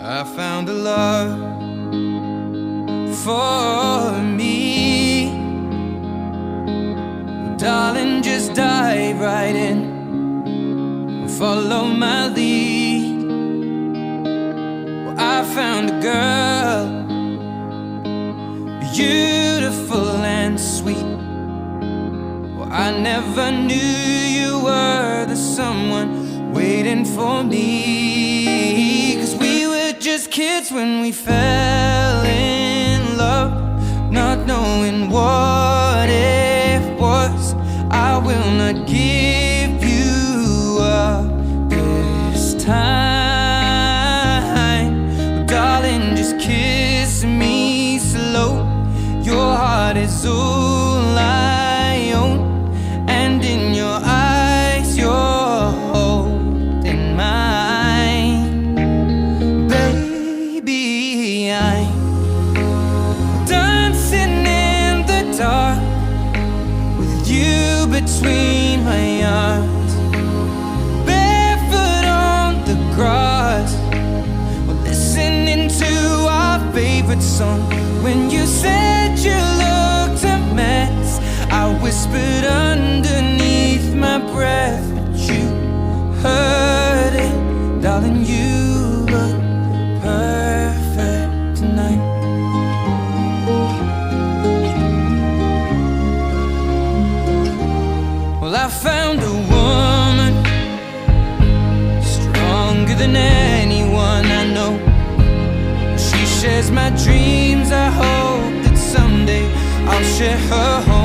I found a love for me. Darling, just dive right in, follow my lead. Well, I found a girl, beautiful and sweet. Well, I never knew you were the someone waiting for me. 'Cause we were just kids when we fell in love, not knowing what it was. I will not give you up this time. But darling, just kiss me slow. Your heart is all I own, and in your eyes you're holding mine. Baby, I'm dancing in the dark with you between my arms, barefoot on the grass. We're listening to our favorite song. When you said you looked a mess, I whispered underneath my breath, but you heard it. Darling, you look perfect tonight. Well, I found a woman stronger than anyone I know. She shares my dreams. I hope that someday I'll share her home.